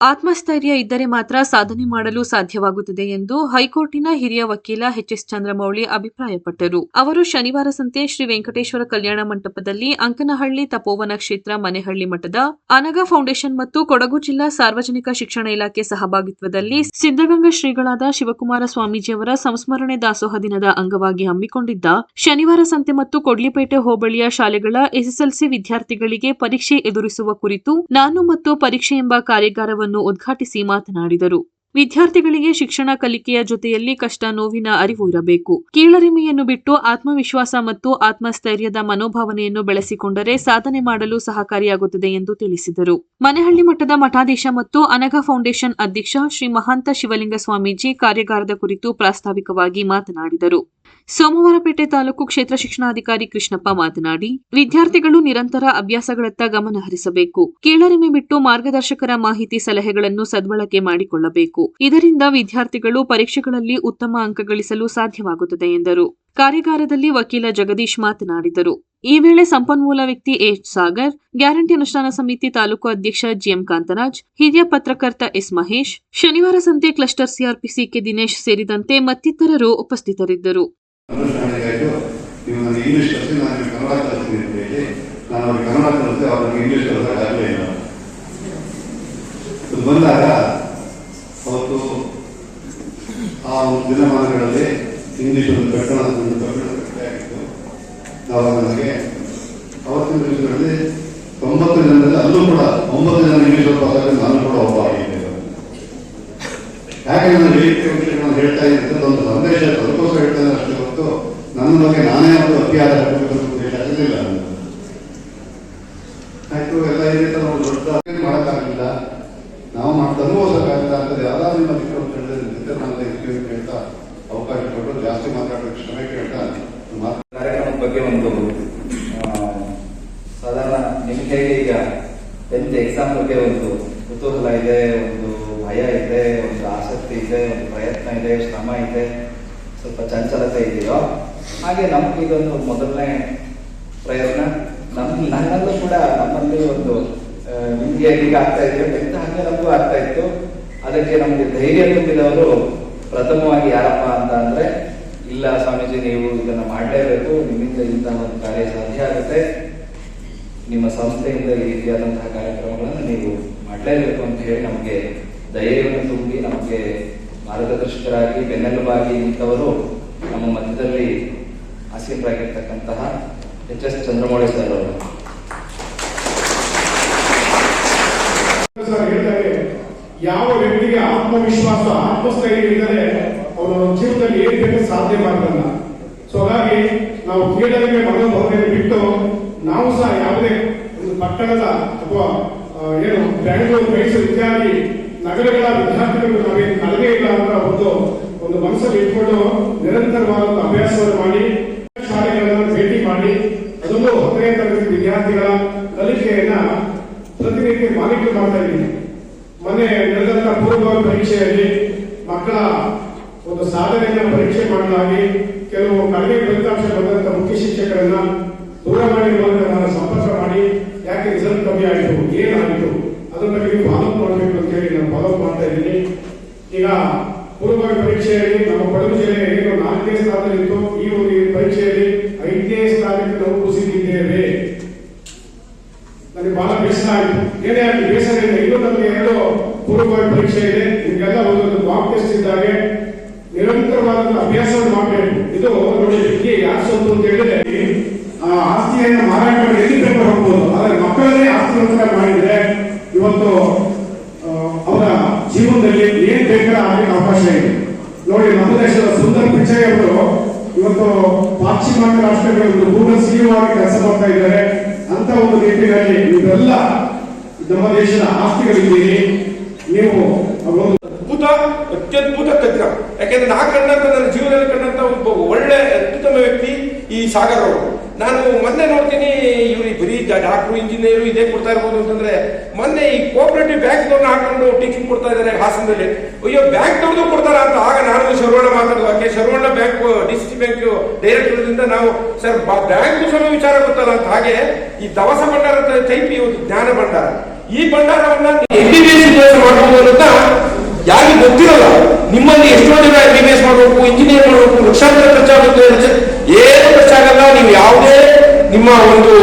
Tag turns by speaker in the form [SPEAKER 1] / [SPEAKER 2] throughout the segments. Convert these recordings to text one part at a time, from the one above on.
[SPEAKER 1] ಆತ್ಮಸ್ಥೈರ್ಯ ಇದ್ದರೆ ಮಾತ್ರ ಸಾಧನೆ ಮಾಡಲು ಸಾಧ್ಯವಾಗುತ್ತದೆ ಎಂದು ಹೈಕೋರ್ಟಿನ ಹಿರಿಯ ವಕೀಲ ಎಚ್.ಎಸ್. ಚಂದ್ರಮೌಳಿ ಅಭಿಪ್ರಾಯಪಟ್ಟರು. ಅವರು ಶನಿವಾರ ಸಂತೆ ಶ್ರೀ ವೆಂಕಟೇಶ್ವರ ಕಲ್ಯಾಣ ಮಂಟಪದಲ್ಲಿ ಅಂಕನಹಳ್ಳಿ ತಪೋವನ ಕ್ಷೇತ್ರ ಮನೆಹಳ್ಳಿ ಮಠದ ಅನಘಾ ಫೌಂಡೇಶನ್ ಮತ್ತು ಕೊಡಗು ಜಿಲ್ಲಾ ಸಾರ್ವಜನಿಕ ಶಿಕ್ಷಣ ಇಲಾಖೆ ಸಹಭಾಗಿತ್ವದಲ್ಲಿ ಸಿದ್ಧಗಂಗಾ ಶ್ರೀಗಳಾದ ಶಿವಕುಮಾರ ಸ್ವಾಮೀಜಿಯವರ ಸಂಸ್ಮರಣೆ ದಾಸೋಹ ದಿನದ ಅಂಗವಾಗಿ ಹಮ್ಮಿಕೊಂಡಿದ್ದ ಶನಿವಾರ ಸಂತೆ ಮತ್ತು ಕೊಡ್ಲಿಪೇಟೆ ಹೋಬಳಿಯ ಶಾಲೆಗಳ ಎಸ್ಎಸ್ಎಲ್ಸಿ ವಿದ್ಯಾರ್ಥಿಗಳಿಗೆ ಪರೀಕ್ಷೆ ಎದುರಿಸುವ ಕುರಿತು ನಾನು ಮತ್ತು ಪರೀಕ್ಷೆ ಎಂಬ ಕಾರ್ಯಾಗಾರವನ್ನು ಉದ್ಘಾಟಿಸಿ ಮಾತನಾಡಿದರು. ವಿದ್ಯಾರ್ಥಿಗಳಿಗೆ ಶಿಕ್ಷಣ ಕಲಿಕೆಯ ಜೊತೆಯಲ್ಲಿ ಕಷ್ಟ ನೋವಿನ ಅರಿವು ಇರಬೇಕು. ಕೀಳರಿಮೆಯನ್ನು ಬಿಟ್ಟು ಆತ್ಮವಿಶ್ವಾಸ ಮತ್ತು ಆತ್ಮಸ್ಥೈರ್ಯದ ಮನೋಭಾವನೆಯನ್ನು ಬೆಳೆಸಿಕೊಂಡರೆ ಸಾಧನೆ ಮಾಡಲು ಸಹಕಾರಿಯಾಗುತ್ತದೆ ಎಂದು ತಿಳಿಸಿದರು. ಮನೆಹಳ್ಳಿ ಮಠದ ಮಠಾಧೀಶ ಮತ್ತು ಅನಘಾ ಫೌಂಡೇಶನ್ ಅಧ್ಯಕ್ಷ ಶ್ರೀ ಮಹಾಂತ ಶಿವಲಿಂಗ ಸ್ವಾಮೀಜಿ ಕಾರ್ಯಾಗಾರದ ಕುರಿತು ಪ್ರಾಸ್ತಾವಿಕವಾಗಿ ಮಾತನಾಡಿದರು. ಸೋಮವಾರಪೇಟೆ ತಾಲೂಕು ಕ್ಷೇತ್ರ ಶಿಕ್ಷಣಾಧಿಕಾರಿ ಕೃಷ್ಣಪ್ಪ ಮಾತನಾಡಿ, ವಿದ್ಯಾರ್ಥಿಗಳು ನಿರಂತರ ಅಭ್ಯಾಸಗಳತ್ತ ಗಮನ ಹರಿಸಬೇಕು. ಕೀಳರಿಮೆ ಬಿಟ್ಟು ಮಾರ್ಗದರ್ಶಕರ ಮಾಹಿತಿ ಸಲಹೆಗಳನ್ನು ಸದ್ಬಳಕೆ ಮಾಡಿಕೊಳ್ಳಬೇಕು. ಇದರಿಂದ ವಿದ್ಯಾರ್ಥಿಗಳು ಪರೀಕ್ಷೆಗಳಲ್ಲಿ ಉತ್ತಮ ಅಂಕ ಗಳಿಸಲು ಸಾಧ್ಯವಾಗುತ್ತದೆ ಎಂದರು. ಕಾರ್ಯಾಗಾರದಲ್ಲಿ ವಕೀಲ ಜಗದೀಶ್ ಮಾತನಾಡಿದರು. ಈ ವೇಳೆ ಸಂಪನ್ಮೂಲ ವ್ಯಕ್ತಿ ಎಚ್ ಸಾಗರ್, ಗ್ಯಾರಂಟಿ ಅನುಷ್ಠಾನ ಸಮಿತಿ ತಾಲೂಕು ಅಧ್ಯಕ್ಷ ಜಿಎಂ ಕಾಂತರಾಜ್, ಹಿರಿಯ ಪತ್ರಕರ್ತ ಎಸ್ ಮಹೇಶ್, ಶನಿವಾರ ಸಂತೆ ಕ್ಲಸ್ಟರ್ ಸಿಆರ್ಪಿಸಿ ಕೆ ದಿನೇಶ್ ಸೇರಿದಂತೆ ಮತ್ತಿತರರು ಉಪಸ್ಥಿತರಿದ್ದರು.
[SPEAKER 2] ಇಂಗ್ಲಿಷ್ ಒಂದು ಕಟ್ಟಡ ಆಗಿತ್ತು. ಆವಾಗ ನನಗೆ ಅವತ್ತಿನ ದಿವಸಗಳಲ್ಲಿ 90 ಜನರಲ್ಲಿ ಅಲ್ಲೂ ಕೂಡ 9 ಜನ ಇಂಗ್ಲಿಷ್ ಪಾಸಾಗಿ ನಾನು ಕೂಡ ಒಬ್ಬ ಆಗಿದ್ದೆ. ಯಾಕೆ ನಾನು ವಿಷಯಗಳನ್ನು ಹೇಳ್ತಾ ಇದ್ದರೆ ಒಂದು ಸಂದೇಶ ಅದಕ್ಕೋಸ್ಕರ ಹೇಳ್ತಾನೆ ಅಷ್ಟೇ ಹೊತ್ತು ನನ್ನ ಬಗ್ಗೆ ನಾನೇ ಒಂದು ಅತಿಯಾದ ಉದ್ದೇಶ ಆಗಲಿಲ್ಲ. ಆಯ್ತು, ಎಲ್ಲ ಇದೆ ತರ ಒಂದು ದೊಡ್ಡ ಮಾಡೋಕ್ಕಾಗಲಿಲ್ಲ, ನಾವು ತನ್ನುವುದಕ್ಕಾಗಲ್ಲ ಅಂತ ಯಾವ್ದಾದ್ರು ನಿಮ್ಮ ಅಧಿಕಾರ ಹೇಳಿದ್ರೆ ನಾನು ಹೇಳ್ತಾ ಅವಕಾಶ ಕೊಟ್ಟು ಜಾಸ್ತಿ ಮಾತಾಡೋಕ್ಕೆ ಶ್ರಮ ಕೇಳ್ತಾ
[SPEAKER 3] ಕಾರ್ಯಕ್ರಮದ ಬಗ್ಗೆ ಒಂದು ಸಾಧಾರಣ ನಿಮಗೆ ಈಗ 10th ಎಕ್ಸಾಮ್ ಬಗ್ಗೆ ಒಂದು ಕುತೂಹಲ ಇದೆ, ಒಂದು ಭಯ ಇದೆ, ಒಂದು ಆಸಕ್ತಿ ಇದೆ, ಒಂದು ಪ್ರಯತ್ನ ಇದೆ, ಶ್ರಮ ಇದೆ, ಸ್ವಲ್ಪ ಚಂಚಲತೆ ಇದೆಯೋ ಹಾಗೆ ನಮ್ಗೆ ಇದೊಂದು ಮೊದಲನೇ ಪ್ರಯತ್ನ. ನನ್ನಲ್ಲೂ ಕೂಡ ನಮ್ಮಲ್ಲಿ ಒಂದು ನಿಮಗೆ ಈಗ ಆಗ್ತಾ ಇದೆ ಹಾಗೆ ನಮಗೂ ಆಗ್ತಾ ಇತ್ತು. ಅದಕ್ಕೆ ನಮ್ಗೆ ಧೈರ್ಯ ತುಂಬಿದವರು ಪ್ರಥಮವಾಗಿ ಯಾರಪ್ಪ ಅಂತ ಅಂದ್ರೆ, ಇಲ್ಲ ಸ್ವಾಮೀಜಿ ನೀವು ಇದನ್ನ ಮಾಡಲೇಬೇಕು, ನಿಮ್ಮಿಂದ ಇಂತಹ ಒಂದು ಕಾರ್ಯ ಸಾಧ್ಯ ಆಗುತ್ತೆ, ನಿಮ್ಮ ಸಂಸ್ಥೆಯಿಂದ ಈ ರೀತಿಯಾದಂತಹ ಕಾರ್ಯಕ್ರಮಗಳನ್ನು ನೀವು ಮಾಡಲೇಬೇಕು ಅಂತ ಹೇಳಿ ನಮಗೆ ಧೈರ್ಯವನ್ನು ತುಂಬಿ ನಮಗೆ ಮಾರ್ಗದರ್ಶಕರಾಗಿ ಬೆನ್ನೆಲುಬಾಗಿ ನಿಂತವರು ನಮ್ಮ ಮಧ್ಯದಲ್ಲಿ ಆಸೀನರಾಗಿರ್ತಕ್ಕಂತಹ ಎಚ್.ಎಸ್. ಚಂದ್ರಮೌಳಿ ಸರ್ ಅವರು.
[SPEAKER 4] ಯಾವ ವ್ಯಕ್ತಿಗೆ ಆತ್ಮವಿಶ್ವಾಸ ಆತ್ಮಸ್ಥೈರ್ಯ ಇದ್ದರೆ ಅವರ ಜೀವನದಲ್ಲಿ ಏನ್ ಬೇಕು ಸಾಧ್ಯ ಮಾಡಲ್ಲ. ಸೊ ಹಾಗಾಗಿ ನಾವು ಕೀಳರಿಮೆ ಮನೋಭಾವನೆಯನ್ನು ಬಿಟ್ಟು ನಾವು ಸಹ ಯಾವುದೇ ಒಂದು ಪಟ್ಟಣದ ಅಥವಾ ಏನು ಬೆಂಗಳೂರು, ಮೈಸೂರು ಇತ್ಯಾದಿ ನಗರಗಳ ವಿದ್ಯಾರ್ಥಿಗಳು ನಾವೇನು ಕಡಿಮೆ ಇಲ್ಲ ಅಂತ ಒಂದು ಮನಸ್ಸಲ್ಲಿ ಇಟ್ಕೊಂಡು ನಿರಂತರವಾದ ಅಭ್ಯಾಸವನ್ನು ಮಾಡಿ ಶಾಲೆಗಳನ್ನು ಭೇಟಿ ಮಾಡಿ ಅದೊಂದು 10ನೇ ತರಗತಿ ವಿದ್ಯಾರ್ಥಿಗಳ ಕಲಿಕೆಯನ್ನ ಪ್ರತಿನಿತ್ಯ ಮಾನಿಟರ್ ಮಾಡ್ತಾ ಇದ್ದೀವಿ. ಮೊನ್ನೆ ನಡೆದಂತಹ ಪೂರ್ವಭಾವಿ ಪರೀಕ್ಷೆಯಲ್ಲಿ ಮಕ್ಕಳ ಒಂದು ಸಾಧನೆಯನ್ನ ಪರೀಕ್ಷೆ ಮಾಡಲಾಗಿ ಕೆಲವು ಕಡಿಮೆ ಫಲಿತಾಂಶ ಬಂದಂತಹ ಮುಖ್ಯ ಶಿಕ್ಷಕರನ್ನ ದೂರವಾಣಿ ಮೂಲಕ ನಾನು ಸಂಪರ್ಕ ಮಾಡಿ ಯಾಕೆ ರಿಸಲ್ಟ್ ಕಮ್ಮಿ ಆಯಿತು, ಏನಾಯಿತು ಅದ್ರ ಬಗ್ಗೆ ನೀವು ಫಾಲೋಅಪ್ ಮಾಡಬೇಕು ಅಂತ ಹೇಳಿ ನಾನು ಫಾಲೋಅಪ್ ಮಾಡ್ತಾ ಇದ್ದೀನಿ. ಈಗ ಪೂರ್ವಭಾವಿ ಪರೀಕ್ಷೆಯಲ್ಲಿ ನಮ್ಮ ಕೊಡಗು ಜಿಲ್ಲೆ ಏನು 4ನೇ ಸ್ಥಾನದಲ್ಲಿತ್ತು, ಈ ಒಂದು ಪರೀಕ್ಷೆಯಲ್ಲಿ 5ನೇ ಸ್ಥಾನಕ್ಕೆ ನಾವು ಕುಸಿದಿದ್ದೇವೆ. ನನಗೆ ಬಹಳ ಬೇಸರ ಆಯಿತು. ಏನೇ ಆಗಲಿ ಬೇಸರ ಇದೆ. ಇನ್ನೂ ನಮಗೆ 2 ಪೂರ್ವಭಾವಿ ಪರೀಕ್ಷೆ ಇದೆ. ನಿಮಗೆಲ್ಲ ಒಂದು ಮಾಕ್ ಟೆಸ್ಟ್ ಇದ್ದಾಗೆ ನಿರಂತರವಾದ ಅಭ್ಯಾಸವನ್ನು ಮಾಡಬೇಕು. ಇದು ನೋಡಿ ವಿದ್ಯೆ ಯಾರು ಸೊತ್ತು ಅಂತ ಹೇಳಿದ್ರೆ ಆಸ್ತಿಯನ್ನು ಮಾರಾಟ ಮಾಡಿ ಎಲ್ಲಿ ಬೇಕಾದ್ರೂ ಹೋಗ್ಬೋದು, ಆದರೆ ಮಕ್ಕಳನ್ನೇ ಆಸ್ತಿವಂತ ಮಾಡಿದ್ರೆ ಇವತ್ತು ಅವರ ಜೀವನದಲ್ಲಿ ಏನ್ ಬೇಕಾದ್ರೂ ಆಗಲಿಕ್ಕೆ ಅವಕಾಶ ಇದೆ. ನೋಡಿ, ನಮ್ಮ ದೇಶದ ಸುಂದರ್ ಪಿಚೈ ಅವರು ಇವತ್ತು ಪಾಶ್ಚಿಮಾತ್ಯ ರಾಷ್ಟ್ರಗಳ ಒಂದು ಗೂಗಲ್ ಸಿಇಒ ಆಗಿ ಕೆಲಸ ಮಾಡ್ತಾ ಇದ್ದಾರೆ. ಅಂತ ಒಂದು ನಿಟ್ಟಿನಲ್ಲಿ ನೀವೆಲ್ಲ ನಮ್ಮ ದೇಶದ ಆಸ್ತಿಗಳಿದ್ದೀರಿ. ನೀವು
[SPEAKER 5] ಅತ್ಯದ್ಭುತ ತಜ್ಞ. ಯಾಕೆಂದ್ರೆ ನಾ ಕಂಡಂತ ನನ್ನ ಜೀವನದಲ್ಲಿ ಕಂಡಂತ ಒಬ್ಬ ಒಳ್ಳೆ ಅತ್ಯುತ್ತಮ ವ್ಯಕ್ತಿ ಈ ಸಾಗರ್ ಅವರು. ನಾನು ಮೊನ್ನೆ ನೋಡ್ತೀನಿ ಇವ್ರು ಬರೀ ಡಾಕ್ಟ್ರು ಇಂಜಿನಿಯರು ಇದೇ ಕೊಡ್ತಾ ಇರ್ಬೋದು ಅಂತಂದ್ರೆ, ಮೊನ್ನೆ ಈ ಕೋಆಪರೇಟಿವ್ ಬ್ಯಾಂಕ್ನವ್ರನ್ನ ಹಾಕೊಂಡು ಟೀಚಿಂಗ್ ಕೊಡ್ತಾ ಇದ್ದಾರೆ ಹಾಸನದಲ್ಲಿ. ಅಯ್ಯೋ ಬ್ಯಾಂಕ್ ದೊಡ್ಡದು ಕೊಡ್ತಾರ ಅಂತ ಆಗ ನಾನು ಶರವಣ ಮಾತಾಡುವಾಗೆ ಶರವಣ ಬ್ಯಾಂಕ್ ಡಿಸಿಸಿ ಬ್ಯಾಂಕ್ ಡೈರೆಕ್ಟರ್ದಿಂದ ನಾವು ಸರ್ ಬ್ಯಾಂಕ್ ಸಹ ವಿಚಾರ ಗೊತ್ತಲ್ಲ ಅಂತ. ಹಾಗೆ ಈ ದವಸ ಭಂಡಾರ ಟೈಪ್ ಇವತ್ತು ಜ್ಞಾನ ಭಂಡಾರ ಈ ಭಂಡಾರವನ್ನ MBBS ಮಾಡಬಹುದು ಅಂತ ಯಾರಿಗೂ ಗೊತ್ತಿರಲ್ಲ. ನಿಮ್ಮಲ್ಲಿ ಎಷ್ಟೋ ಜನ MBBS ಮಾಡಬೇಕು, ಇಂಜಿನಿಯರ್ ಮಾಡಬೇಕು, ಲಕ್ಷಾಂತರ ಖರ್ಚಾಗುತ್ತೆ. ಏನು ಖರ್ಚಾಗಲ್ಲ. ನೀವು ಯಾವುದೇ ನಿಮ್ಮ ಒಂದು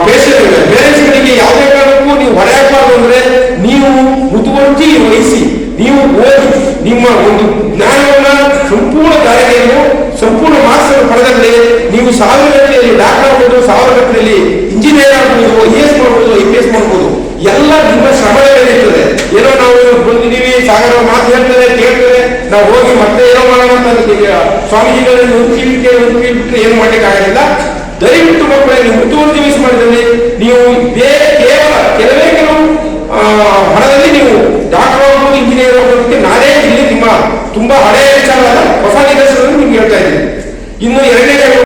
[SPEAKER 5] ಪೇರೆಂಟ್ಸ್ಗಳಿಗೆ ಯಾವುದೇ ಕಾರಣಕ್ಕೂ ನೀವು ಹೊರೆ ಹಾಕಬಾರ್ದು. ಅಂದ್ರೆ ನೀವು ಮುತುವರ್ಜಿ ವಹಿಸಿ ನೀವು ಓದಿ ನಿಮ್ಮ ಒಂದು ಜ್ಞಾನವನ್ನ ಸಂಪೂರ್ಣ ದಾರಿಯನ್ನು ಸಂಪೂರ್ಣ ಮಾರ್ಕ್ಸ್ ಅನ್ನು ಪಡೆದಲ್ಲಿ ನೀವು 1000 ಗಂಟೆಯಲ್ಲಿ ಡಾಕ್ಟರ್ ಆಗ್ಬೋದು, 1000 ಗಂಟೆಯಲ್ಲಿ ಇಂಜಿನಿಯರ್ ಆಗ್ಬೋದು, IAS ಮಾಡ್ಬೋದು, IPS ಮಾಡ್ಬೋದು. ಎಲ್ಲ ನಿಮ್ಮ ಶ್ರಮದ ಮೇಲೆ ಇರ್ತದೆ. ಏನೋ ನಾವು ಬಂದಿದ್ದೀವಿ, ಸಾಗರ ಮಾತು ಹೇಳ್ತಾರೆ ಕೇಳ್ತಾರೆ, ನಾವು ಹೋಗಿ ಮತ್ತೆ ಏನೋ ಮಾಡೋಣ ಅಂತ ಸ್ವಾಮೀಜಿಗಳಲ್ಲಿ ಒಂದು ಕೀಳ್ಬಿಟ್ರೆ ಏನು ಮಾಡ್ಲಿಕ್ಕೆ ಆಗಲಿಲ್ಲ. ದಯವಿಟ್ಟು